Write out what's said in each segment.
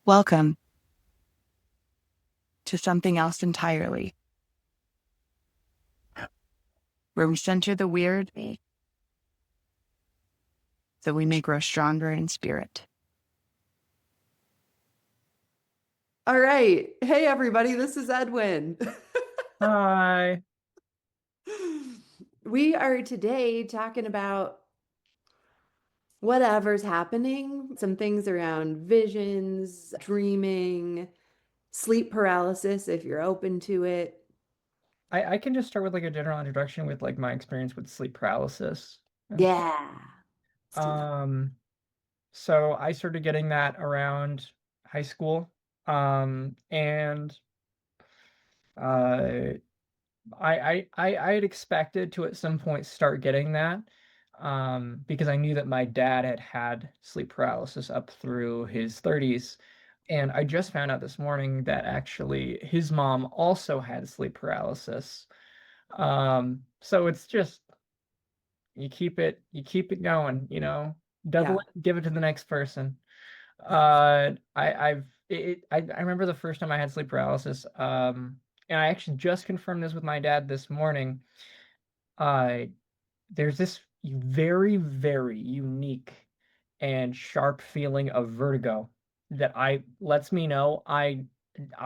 Welcome to something else entirely, where we center the weird so we may grow stronger in spirit. All right. Hey, everybody, this is Edwin. Hi. We are today talking about whatever's happening, some things around visions, dreaming, sleep paralysis, if you're open to it. I can just start with like a general introduction with like my experience with sleep paralysis and stuff. Yeah, let's do that. Um, so I started getting that around high school. And uh I had expected to at some point start getting that because I knew that my dad had had sleep paralysis up through his 30s. And I just found out this morning that actually his mom also had sleep paralysis. So it's just you keep it going, double Yeah. it, give it to the next person. I remember the first time I had sleep paralysis, and I actually just confirmed this with my dad this morning. Uh, there's this very, very unique and sharp feeling of vertigo that I lets me know I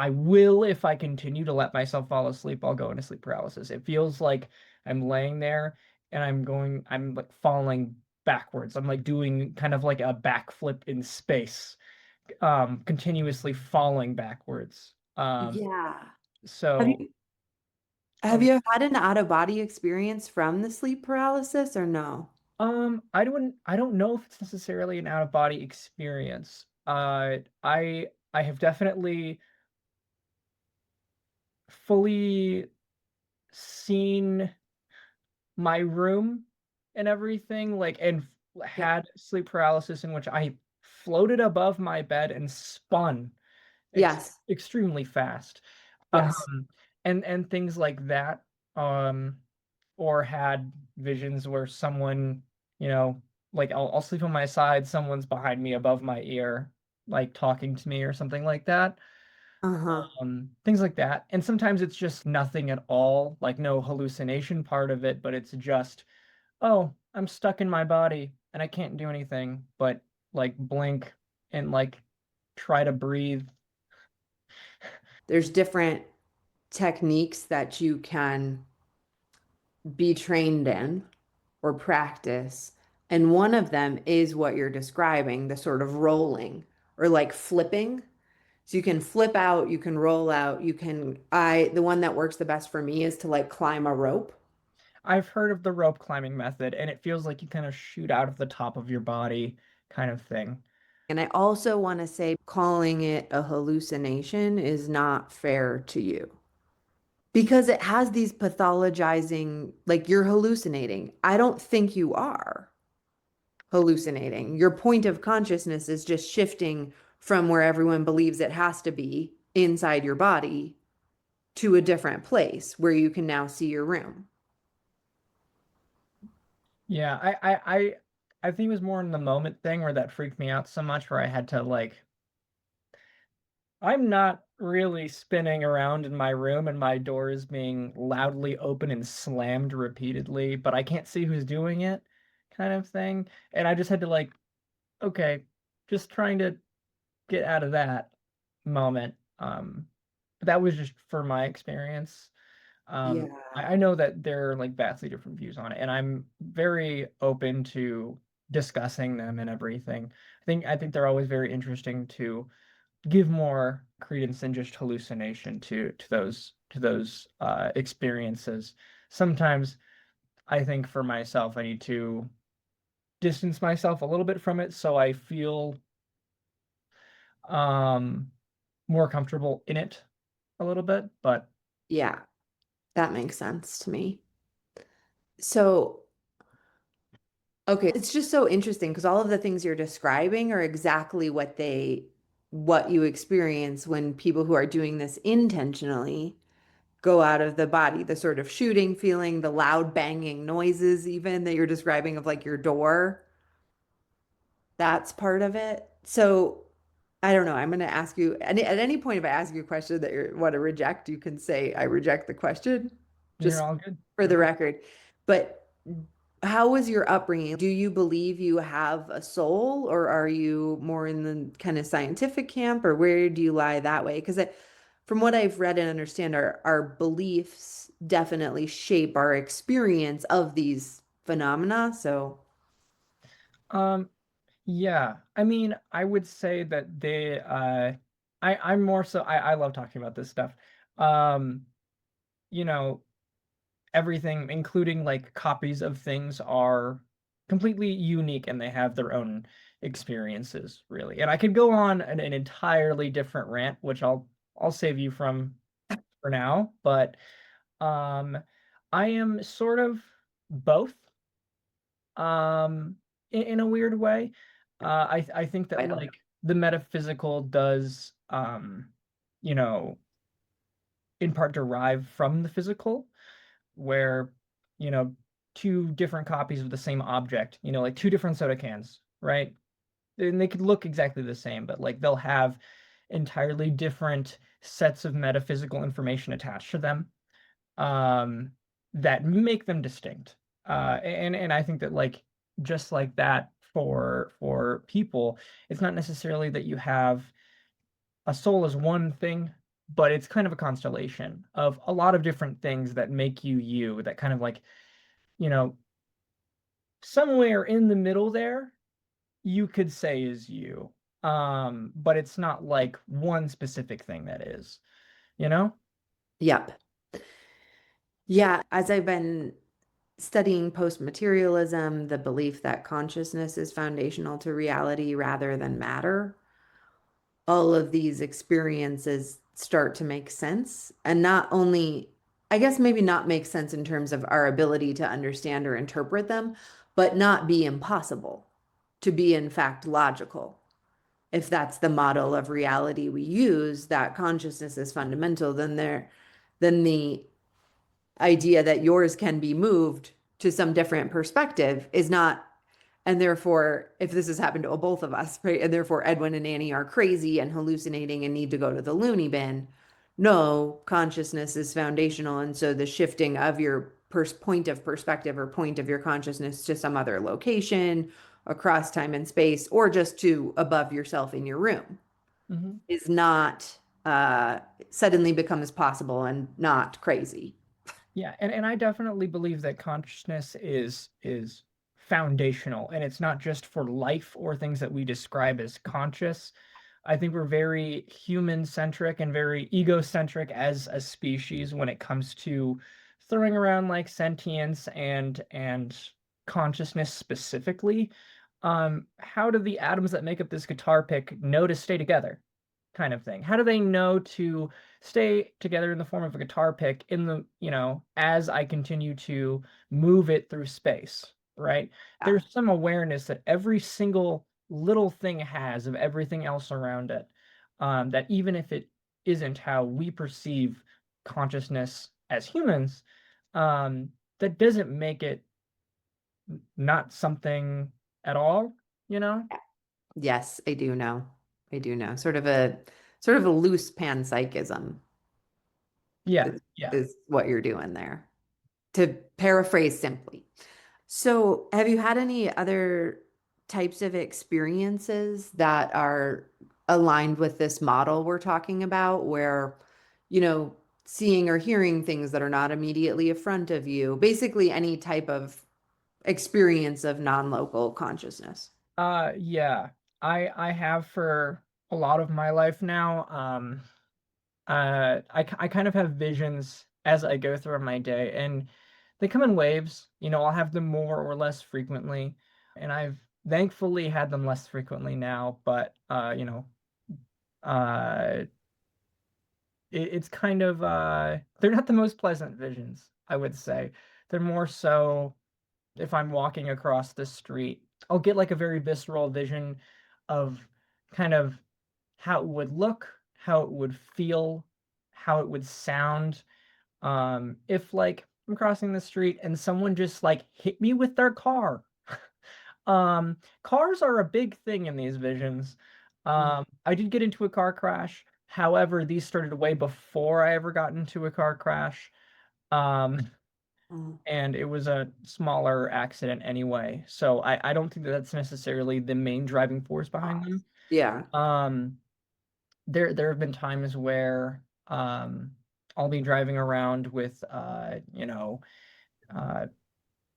will, if I continue to let myself fall asleep, I'll go into sleep paralysis. It feels like I'm laying there and I'm like falling backwards. I'm like doing kind of like a backflip in space, continuously falling backwards. Yeah. Have So you have you had an out-of-body experience from the sleep paralysis or no? I don't know if it's necessarily an out of body experience. I have definitely fully seen my room and everything, like, and Yeah. had sleep paralysis in which I floated above my bed and spun Yes. extremely fast. Yes. Um, and things like that. Um, or had visions where someone, you know, like I'll sleep on my side, someone's behind me above my ear, like talking to me or something like that. Uh-huh. Things like that. And sometimes it's just nothing at all, like no hallucination part of it, but it's just, oh, I'm stuck in my body and I can't do anything but like blink and like try to breathe. There's different techniques that you can be trained in or practice. And one of them is what you're describing, the sort of rolling or like flipping. So you can flip out, you can roll out, the one that works the best for me is to like climb a rope. I've heard of the rope climbing method, and it feels like you kind of shoot out of the top of your body kind of thing. And I also want to say calling it a hallucination is not fair to you because it has these pathologizing, like you're hallucinating. I don't think you are hallucinating. Your point of consciousness is just shifting from where everyone believes it has to be inside your body to a different place where you can now see your room. Yeah, I think it was more in the moment thing where that freaked me out so much where I had to like I'm not really spinning around in my room and my door is being loudly open and slammed repeatedly, but I can't see who's doing it kind of thing. And I just had to like, okay, just trying to get out of that moment. But that was just for my experience. I Yeah. know that there are like vastly different views on it, and I'm very open to discussing them and everything. I think they're always very interesting to give more credence than just hallucination to those experiences. Sometimes I think for myself, I need to distance myself a little bit from it so I feel um more comfortable in it a little bit. But Yeah, that makes sense to me. So, okay, it's just so interesting because all of the things you're describing are exactly what you experience when people who are doing this intentionally go out of the body, the sort of shooting feeling, the loud banging noises, even that you're describing of like your door. That's part of it. So, I don't know. I'm going to ask you, and at any point, if I ask you a question that you want to reject, you can say, I reject the question, You're just all good. for the record. But how was your upbringing? Do you believe you have a soul, or are you more in the kind of scientific camp, or where do you lie that way? Because from what I've read and understand, our beliefs definitely shape our experience of these phenomena. So, Um, yeah, I mean, I would say that I'm more so, I love talking about this stuff. Um, you know, everything, including like copies of things, are completely unique and they have their own experiences, really. And I could go on an entirely different rant, which I'll save you from for now, but um I am sort of both, in a weird way. I think that I don't know. like the metaphysical does, you know, in part derive from the physical, where, you know, two different copies of the same object, like two different soda cans, right? And they could look exactly the same, but like they'll have entirely different sets of metaphysical information attached to them, um, that make them distinct. And I think that like just like that for people, it's not necessarily that you have a soul as one thing, but it's kind of a constellation of a lot of different things that make you you, that kind of like, you know, somewhere in the middle there, you could say is you. But it's not like one specific thing that is, you know? Yep. Yeah, as I've been studying post-materialism, the belief that consciousness is foundational to reality rather than matter, all of these experiences start to make sense. And not only, I guess maybe not make sense in terms of our ability to understand or interpret them, but not be impossible, to be in fact logical. If that's the model of reality we use, that consciousness is fundamental, then the idea that yours can be moved to some different perspective is not, and therefore, if this has happened to both of us, right, and therefore Edwin and Annie are crazy and hallucinating and need to go to the loony bin. No, consciousness is foundational. And so the shifting of your point of perspective or point of your consciousness to some other location across time and space, or just to above yourself in your room, Mhm. is not suddenly becomes possible and not crazy. Yeah, and I definitely believe that consciousness is foundational, and it's not just for life or things that we describe as conscious. I think we're very human centric and very egocentric as a species when it comes to throwing around like sentience and consciousness specifically. How do the atoms that make up this guitar pick know to stay together? Kind of thing. How do they know to stay together in the form of a guitar pick in the, as I continue to move it through space, right? Yeah. There's some awareness that every single little thing has of everything else around it. That even if it isn't how we perceive consciousness as humans, that doesn't make it not something at all, you know? Yes, I do know. I do know. Sort of a loose panpsychism Yeah, is, yeah. is what you're doing there, to paraphrase simply. So, have you had any other types of experiences that are aligned with this model we're talking about, where, you know, seeing or hearing things that are not immediately in front of you, basically any type of experience of non-local consciousness? Yeah. I have for a lot of my life now. I kind of have visions as I go through my day, and they come in waves. I'll have them more or less frequently, and I've thankfully had them less frequently now, but uh it's kind of they're not the most pleasant visions, I would say. They're more so if I'm walking across the street, I'll get like a very visceral vision of kind of how it would look, how it would feel, how it would sound. If like I'm crossing the street and someone just like hit me with their car. Cars are a big thing in these visions. I did get into a car crash. However, these started way before I ever got into a car crash. Um, Mm. and it was a smaller accident anyway. So I don't think that that's necessarily the main driving force behind them. Yeah. Um, there have been times where I'll be driving around with uh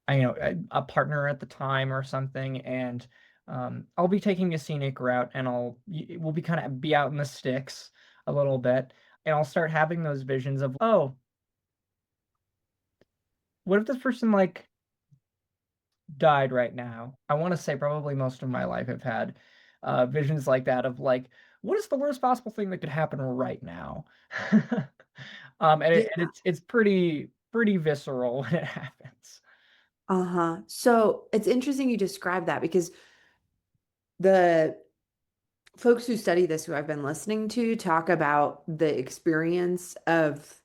a partner at the time or something, and I'll be taking a scenic route, and we'll be kind of be out in the sticks a little bit, and I'll start having those visions of, oh, what if this person like died right now? I want to say probably most of my life I've had visions like that of like, what is the worst possible thing that could happen right now? Yeah. And it's pretty visceral when it happens. Uh-huh. So it's interesting you describe that because the folks who study this, who I've been listening to, talk about the experience of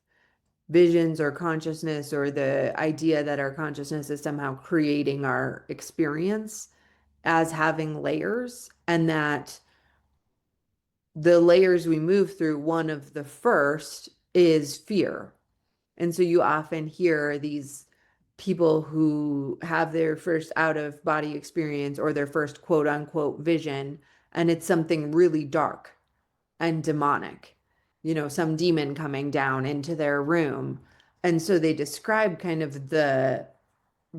visions or consciousness, or the idea that our consciousness is somehow creating our experience, as having layers, and that the layers we move through, one of the first is fear. And so you often hear these people who have their first out of body experience or their first quote unquote vision, and it's something really dark and demonic, some demon coming down into their room. And so they describe kind of the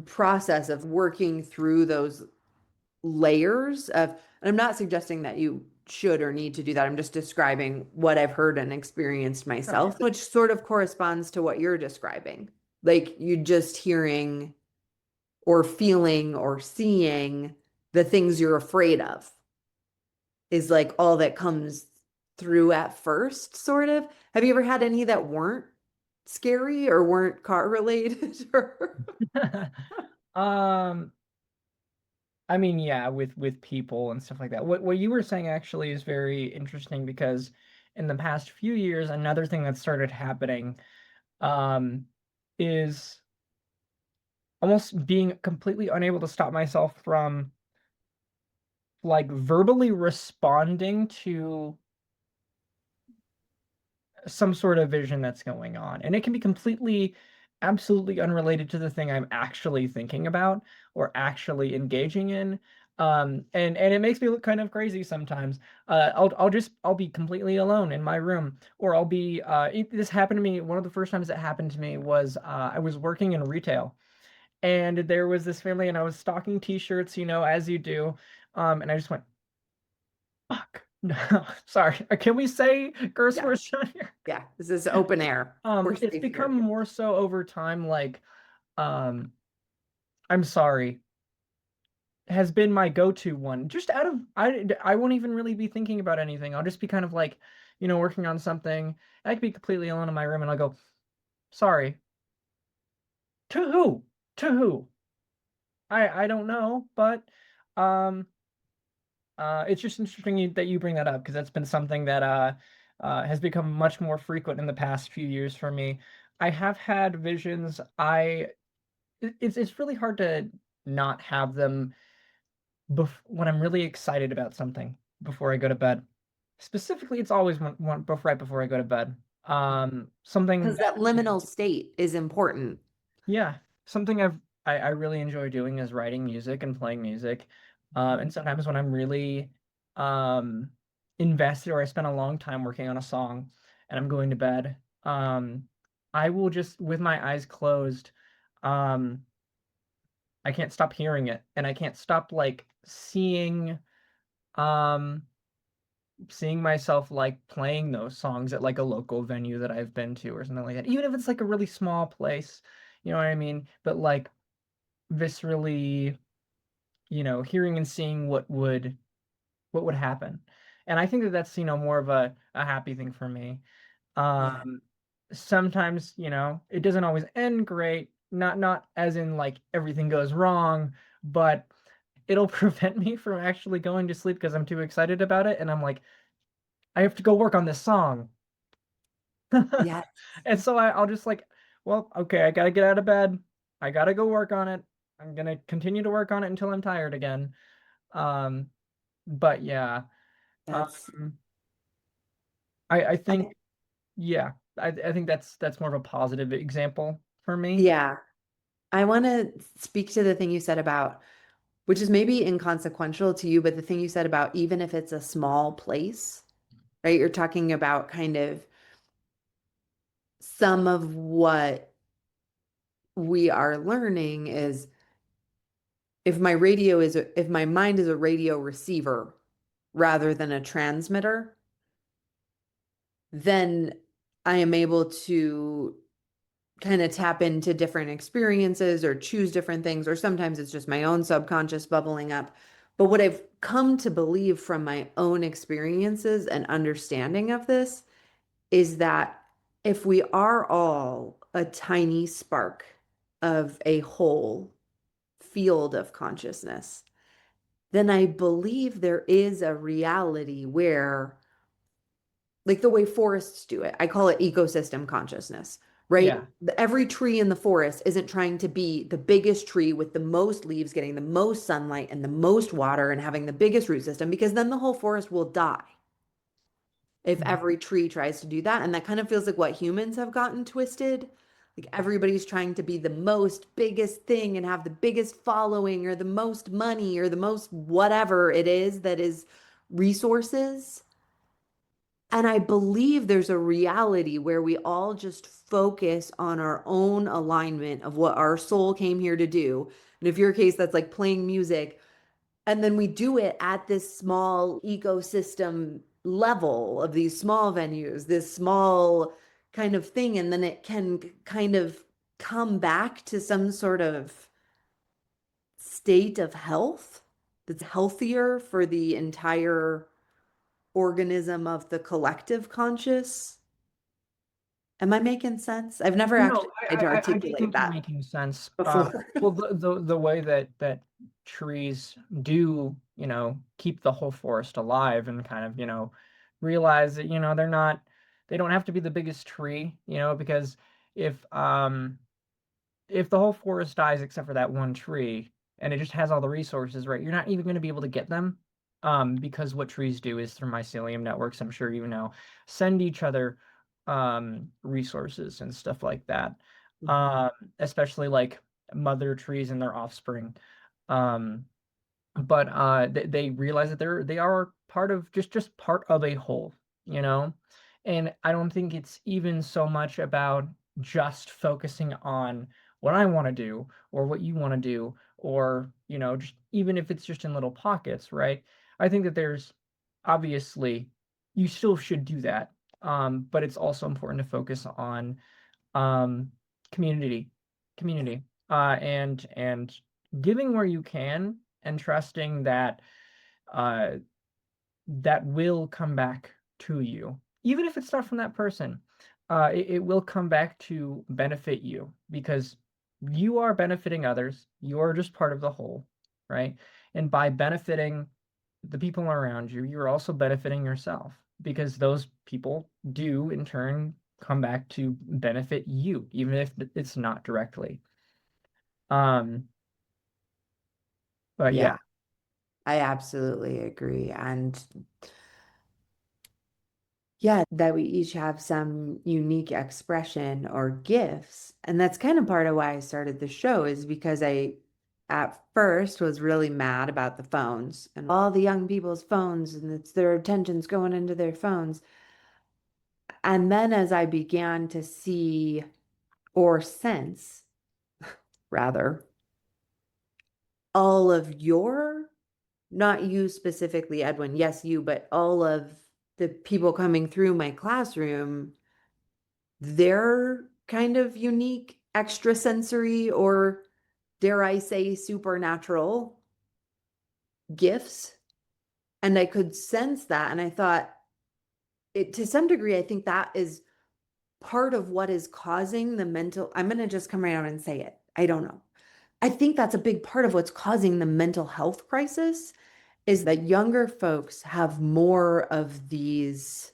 process of working through those layers of, and I'm not suggesting that you should or need to do that. I'm just describing what I've heard and experienced Oh yeah. myself, which sort of corresponds to what you're describing. Like you just hearing or feeling or seeing the things you're afraid of is like all that comes through at first, sort of. Have you ever had any that weren't scary or weren't car related or Um, I mean, yeah, with people and stuff like that. What you were saying actually is very interesting because in the past few years, another thing that started happening um is almost being completely unable to stop myself from like verbally responding to some sort of vision that's going on. And it can be completely, absolutely unrelated to the thing I'm actually thinking about or actually engaging in. And it makes me look kind of crazy sometimes. I'll be completely alone in my room, or this happened to me. One of the first times it happened to me was I was working in retail, and there was this family, and I was stocking t-shirts, as you do. And I just went, fuck. No, sorry. Can we say curse yeah, words on here? yeah, this is open air. We're It's safe become here. more so over time, like, um, I'm sorry, has been my go-to one. Just out of I won't even really be thinking about anything. I'll just be kind of like, working on something. I could be completely alone in my room and I'll go, sorry. To who? To who? I don't know, but um it's just interesting that you bring that up because that's been something that has become much more frequent in the past few years for me. I have had visions. It's really hard to not have them when I'm really excited about something before I go to bed. Specifically, it's always right before I go to bed. Something Because that liminal state is important. Yeah, something I really enjoy doing is writing music and playing music. And sometimes when I'm really um invested, or I spend a long time working on a song and I'm going to bed, I will just, with my eyes closed, um I can't stop hearing it, and I can't stop like um seeing myself like playing those songs at like a local venue that I've been to or something like that. Even if it's like a really small place, you know what I mean? But like viscerally, hearing and seeing what would happen. And I think that that's, more of a happy thing for me. Yeah. Um, Sometimes, it doesn't always end great, not as in like everything goes wrong, but it'll prevent me from actually going to sleep because I'm too excited about it, and I'm like, I have to go work on this song. Yeah. And so I'll just like, well, okay, I gotta get out of bed. I gotta go work on it. I'm gonna continue to work on it until I'm tired again. Um, but yeah, That's, I I- think, yeah, I think that's more of a positive example for me. yeah. I want to speak to the thing you said about, which is maybe inconsequential to you, but the thing you said about even if it's a small place, right? You're talking about kind of some of what we are learning is if my mind is a radio receiver rather than a transmitter, then I am able to kind of tap into different experiences or choose different things, or sometimes it's just my own subconscious bubbling up. But what I've come to believe from my own experiences and understanding of this is that if we are all a tiny spark of a whole field of consciousness, then I believe there is a reality where, like the way forests do it, I call it ecosystem consciousness, right? Yeah. Every tree in the forest isn't trying to be the biggest tree with the most leaves, getting the most sunlight and the most water and having the biggest root system, because then the whole forest will die if Mhm. every tree tries to do that. And that kind of feels like what humans have gotten twisted. Like everybody's trying to be the most biggest thing and have the biggest following or the most money or the most whatever it is that is resources. And I believe there's a reality where we all just focus on our own alignment of what our soul came here to do. And if your case, that's like playing music, and then we do it at this small ecosystem level of these small venues, this small kind of thing. And then it can kind of come back to some sort of state of health that's healthier for the entire organism of the collective conscious. Am I making sense? I've never No, actually tried to I do articulate think you're that making sense. before. Well, the way that trees do, keep the whole forest alive and kind of, realize that, they don't have to be the biggest tree, because if um if the whole forest dies except for that one tree and it just has all the resources, right, you're not even going to be able to get them. Because what trees do is through mycelium networks, I'm sure you know, send each other resources and stuff like that. Um, Especially like mother trees and their offspring. Um, but they realize that they are part of just part of a whole, you know. And I don't think it's even so much about just focusing on what I want to do or what you want to do, or just even if it's just in little pockets, right? I think that there's obviously you still should do that, but it's also important to focus on um community community and giving where you can and trusting that uh that will come back to you, even if it's not from that person. It will come back to benefit you because you are benefiting others, you are just part of the whole, right? And by benefiting the people around you, you're also benefiting yourself because those people do in turn come back to benefit you, even if it's not directly. Um, but Yeah, yeah, I absolutely agree. And yeah, that we each have some unique expression or gifts. And that's kind of part of why I started the show, is because I, at first, was really mad about the phones and all the young people's phones, and it's their attention's going into their phones. And then as I began to see or sense, rather, all of your, not you specifically, Edwin, yes, you, but all of the people coming through my classroom, their kind of unique extrasensory, or dare I say supernatural gifts. And I could sense that. And I thought, it, to some degree, I think that is part of what is causing the mental, I'm going to just come right out and say it. I don't know. I think that's a big part of what's causing the mental health crisis, is that younger folks have more of these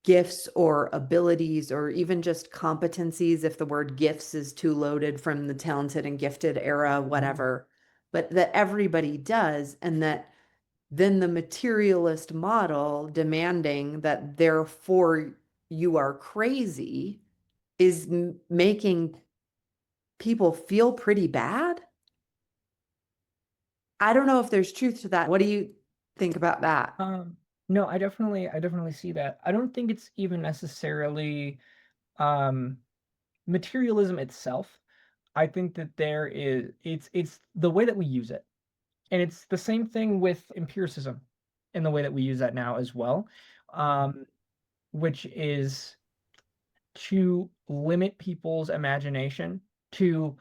gifts or abilities or even just competencies, if the word gifts is too loaded from the talented and gifted era, whatever, but that everybody does, and that then the materialist model demanding that therefore you are crazy is making people feel pretty bad. I don't know if there's truth to that. What do you think about that? No, I definitely see that. I don't think it's even necessarily um materialism itself. I think that it's the way that we use it. And it's the same thing with empiricism in the way that we use that now as well, um, which is to limit people's imagination, to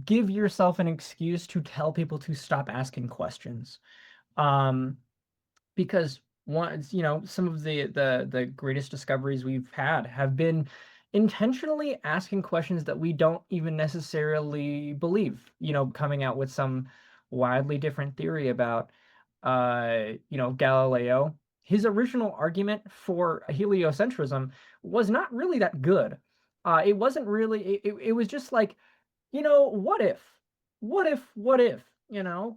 give yourself an excuse to tell people to stop asking questions. Um, because once, some of the greatest discoveries we've had have been intentionally asking questions that we don't even necessarily believe, coming out with some wildly different theory about Galileo. His original argument for heliocentrism was not really that good. It wasn't really it was just like, what if? What if,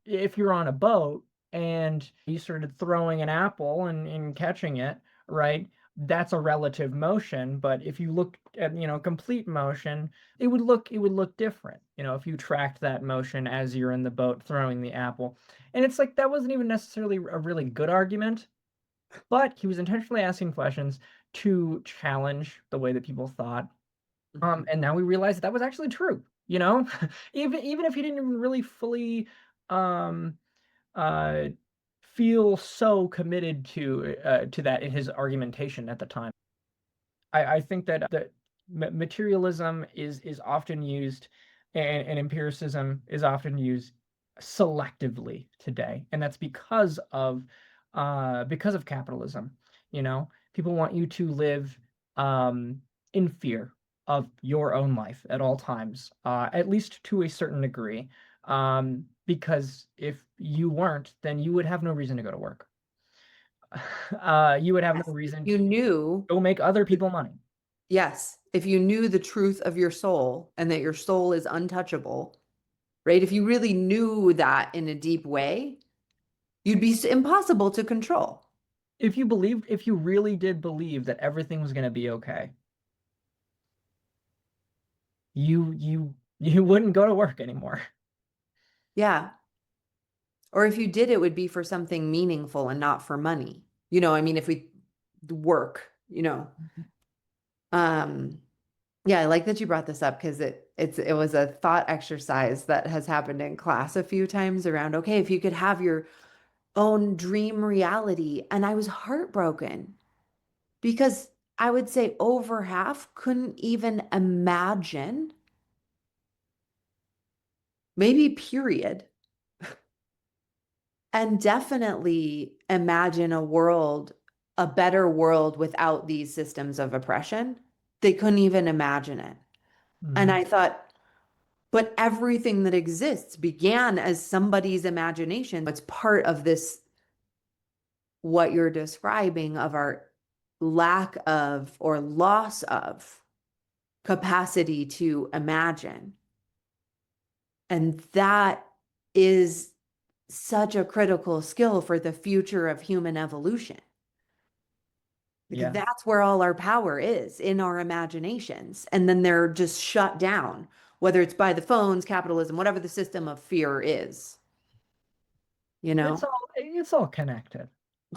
if you're on a boat and you started throwing an apple and catching it, right? That's a relative motion, but if you look at, complete motion, it would look different, if you tracked that motion as you're in the boat throwing the apple. And it's like that wasn't even necessarily a really good argument, but he was intentionally asking questions to challenge the way that people thought. And now we realize that was actually true, even if he didn't even really fully um uh feel so committed to that in his argumentation at the time. I think that materialism is often used, and empiricism is often used selectively today, and that's because of capitalism. People want you to live in fear of your own life at all times, at least to a certain degree. Because if you weren't, then you would have no reason to go to work. You would have Yes. no reason You to knew, go make other people money. yes, if you knew the truth of your soul and that your soul is untouchable, right? If you really knew that in a deep way, you'd be impossible to control. If you really did believe that everything was going to be okay, you wouldn't go to work anymore. Yeah. Or if you did, it would be for something meaningful and not for money. I mean, if we work, um, yeah, I like that you brought this up because it was a thought exercise that has happened in class a few times around, okay, if you could have your own dream reality. And I was heartbroken because I would say over half couldn't even imagine, maybe period, and definitely imagine a better world without these systems of oppression. They couldn't even imagine it. And Mhm. I thought, but everything that exists began as somebody's imagination. It's part of this, what you're describing of our lack of or loss of capacity to imagine. And that is such a critical skill for the future of human evolution. Because Yeah. that's where all our power is, in our imaginations. And then they're just shut down, whether it's by the phones, capitalism, whatever the system of fear is, you It's know? all connected.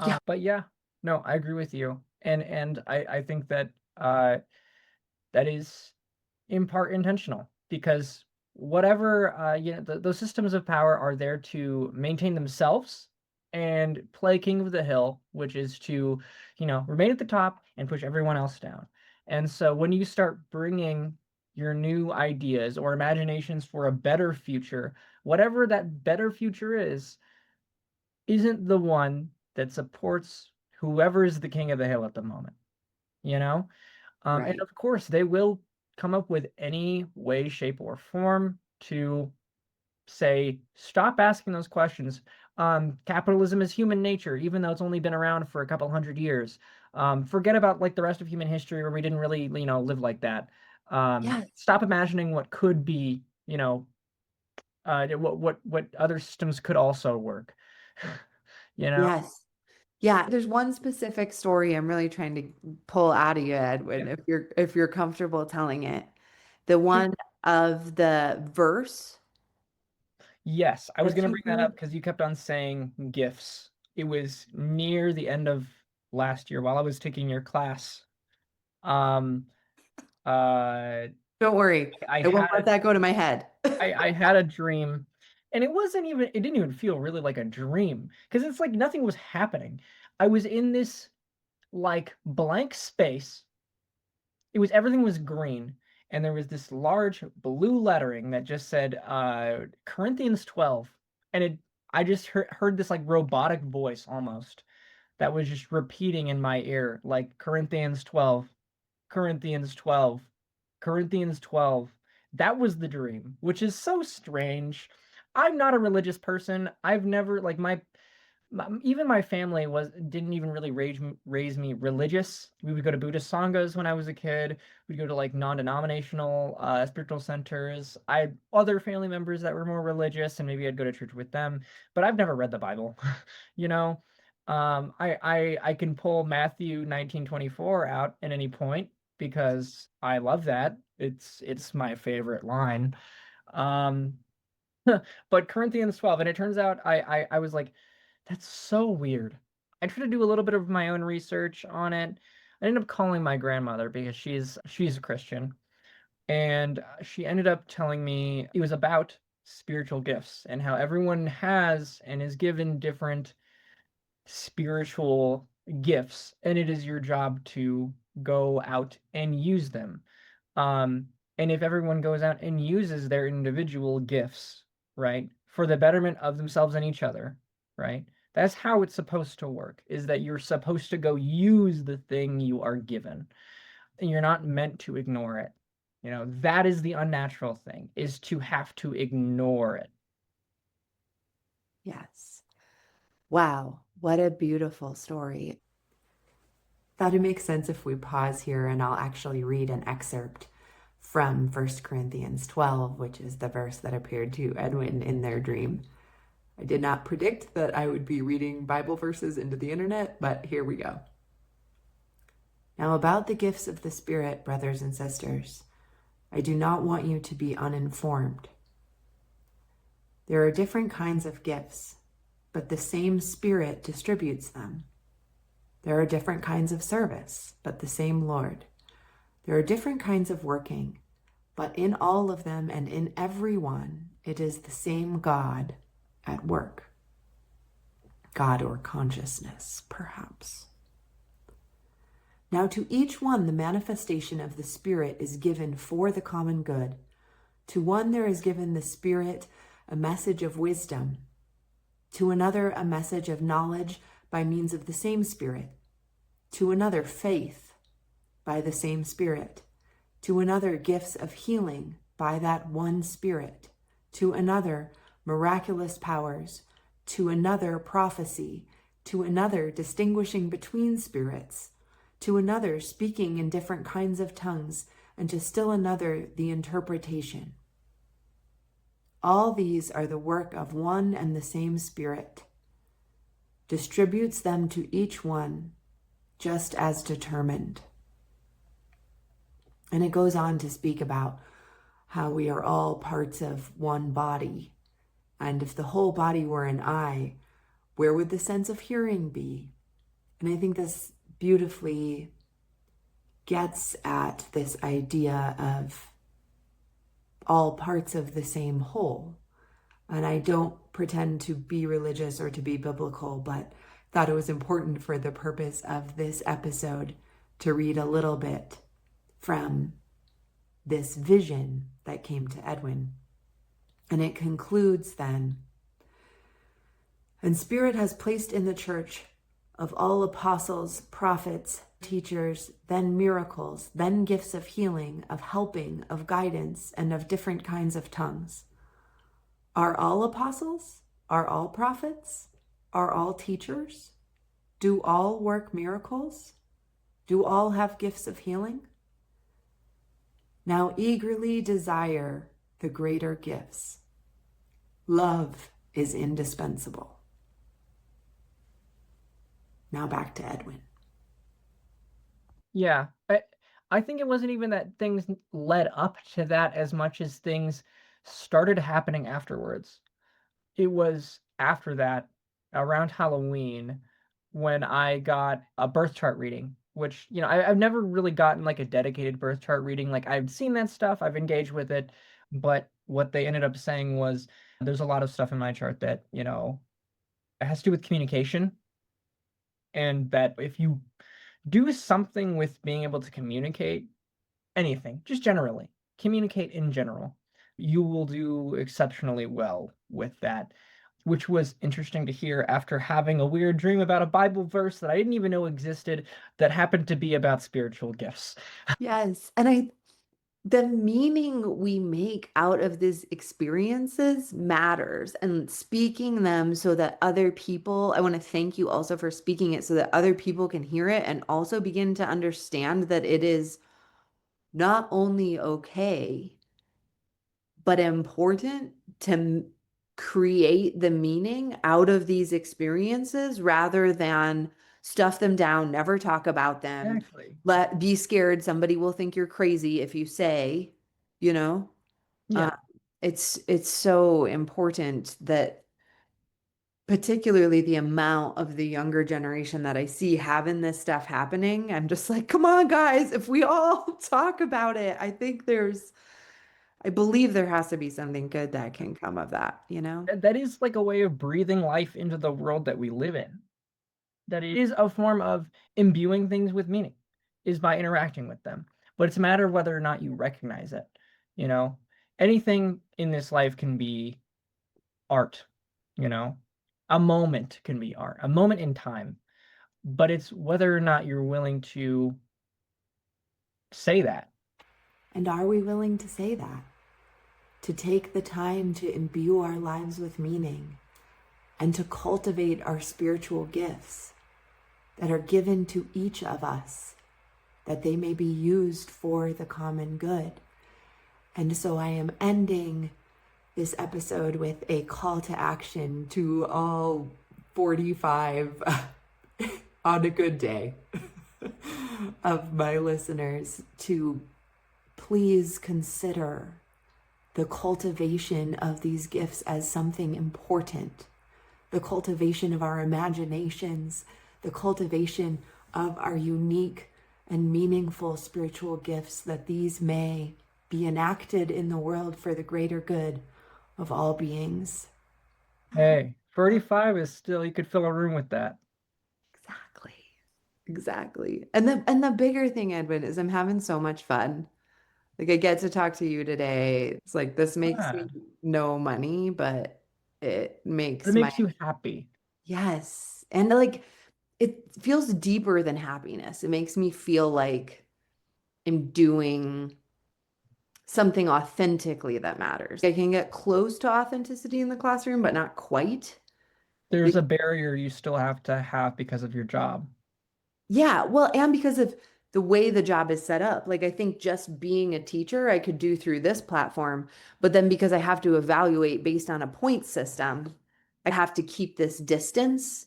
Yeah, But yeah, no, I agree with you. And I think that uh that is in part intentional, because whatever those systems of power are there to maintain themselves and play king of the hill, which is to, remain at the top and push everyone else down. And so when you start bringing your new ideas or imaginations for a better future, whatever that better future is, isn't the one that supports whoever is the king of the hill at the moment, you know? And right. of course, they will come up with any way, shape, or form to say, stop asking those questions. Capitalism is human nature, even though it's only been around for a couple hundred years. Forget about like the rest of human history where we didn't really, live like that. Yes. Stop imagining what could be, what other systems could also work. you know? Yes. Yeah, there's one specific story I'm really trying to pull out of you, Edwin, Yeah. if you're comfortable telling it. The one of the verse Yes, I was that gonna you bring that up heard. because you kept on saying gifts. It was near the end of last year while I was taking your class. Um, uh, Don't worry, I I had won't let that go to my head. I had a dream, and it didn't even feel really like a dream because it's like nothing was happening. I was in this like blank space. Everything was green, and there was this large blue lettering that just said Corinthians 12. And I just heard this like robotic voice almost that was just repeating in my ear, like Corinthians 12, Corinthians 12, Corinthians 12. That was the dream, which is so strange. I'm not a religious person. I've never like even my family didn't even really raise me religious. We would go to Buddhist sanghas when I was a kid. We'd go to like non-denominational spiritual centers. I had other family members that were more religious, and maybe I'd go to church with them. But I've never read the Bible, you know. I can pull Matthew 19:24 out at any point because I love that. It's my favorite line. Um, but Corinthians 12, and it turns out I was like, that's so weird. I tried to do a little bit of my own research on it. I ended up calling my grandmother because she's a Christian, and she ended up telling me it was about spiritual gifts and how everyone has and is given different spiritual gifts, and it is your job to go out and use them. Um, and if everyone goes out and uses their individual gifts, right, for the betterment of themselves and each other, right, that's how it's supposed to work, is that you're supposed to go use the thing you are given, and you're not meant to ignore it. You know, that is the unnatural thing, is to have to ignore it. Yes. Wow, what a beautiful story. Thought it makes sense if we pause here and I'll actually read an excerpt from 1 Corinthians 12, which is the verse that appeared to Edwin in their dream. I did not predict that I would be reading Bible verses into the internet, but here we go. Now, about the gifts of the Spirit, brothers and sisters, I do not want you to be uninformed. There are different kinds of gifts, but the same Spirit distributes them. There are different kinds of service, but the same Lord. There are different kinds of working, but in all of them and in every one, it is the same God at work. God or consciousness, perhaps. Now to each one the manifestation of the Spirit is given for the common good. To one there is given the Spirit a message of wisdom, to another a message of knowledge by means of the same Spirit, to another faith by the same Spirit, to another gifts of healing by that one Spirit, to another miraculous powers, to another prophecy, to another distinguishing between spirits, to another speaking in different kinds of tongues, and to still another the interpretation. All these are the work of one and the same Spirit, distributes them to each one just as determined. And it goes on to speak about how we are all parts of one body. And if the whole body were an eye, where would the sense of hearing be? And I think this beautifully gets at this idea of all parts of the same whole. And I don't pretend to be religious or to be biblical, but thought it was important for the purpose of this episode to read a little bit from this vision that came to Edwin. And it concludes then, and Spirit has placed in the church of all apostles, prophets, teachers, then miracles, then gifts of healing, of helping, of guidance, and of different kinds of tongues. Are all apostles? Are all prophets? Are all teachers? Do all work miracles? Do all have gifts of healing? Now eagerly desire the greater gifts. Love is indispensable. Now back to Edwin. Yeah. I think it wasn't even that things led up to that as much as things started happening afterwards. It was after that, around Halloween, when I got a birth chart reading, which, I've never really gotten like a dedicated birth chart reading. Like I've seen that stuff, I've engaged with it, but what they ended up saying was there's a lot of stuff in my chart that, it has to do with communication, and that if you do something with being able to communicate anything, just generally, communicate in general, you will do exceptionally well with that, which was interesting to hear after having a weird dream about a Bible verse that I didn't even know existed that happened to be about spiritual gifts. Yes. And the meaning we make out of these experiences matters, and speaking them so that other people, I want to thank you also for speaking it so that other people can hear it and also begin to understand that it is not only okay, but important to create the meaning out of these experiences rather than stuff them down, never talk about them, Exactly. be scared somebody will think you're crazy if you say, you know, uh, Yeah. it's so important that particularly the amount of the younger generation that I see having this stuff happening. I'm just like, come on, guys, if we all talk about it, I believe there has to be something good that can come of that, you know? That is like a way of breathing life into the world that we live in. That it is a form of imbuing things with meaning, is by interacting with them. But it's a matter of whether or not you recognize it. You know, anything in this life can be art, you know, a moment can be art, a moment in time. But it's whether or not you're willing to say that. And are we willing to say that? To take the time to imbue our lives with meaning and to cultivate our spiritual gifts that are given to each of us, that they may be used for the common good. And so I am ending this episode with a call to action to all 45 on a good day of my listeners to please consider the cultivation of these gifts as something important, the cultivation of our imaginations, the cultivation of our unique and meaningful spiritual gifts, that these may be enacted in the world for the greater good of all beings. Hey, 45 is still, you could fill a room with that. Exactly. Exactly. And the bigger thing, Edwin, is I'm having so much fun. Like I get to talk to you today. It's like this makes Yeah. me no money, but it But it makes my makes you happy. yes. And like it feels deeper than happiness. It makes me feel like I'm doing something authentically that matters. I can get close to authenticity in the classroom, but not quite. There's Be- a barrier you still have to have because of your job. Yeah, well, and because of the way the job is set up. Like I think just being a teacher, I could do through this platform, but then because I have to evaluate based on a point system, I have to keep this distance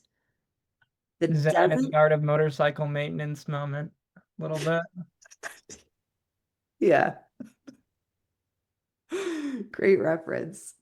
that Zen in the doesn't. art of motorcycle maintenance moment. A little bit. Yeah. Great reference.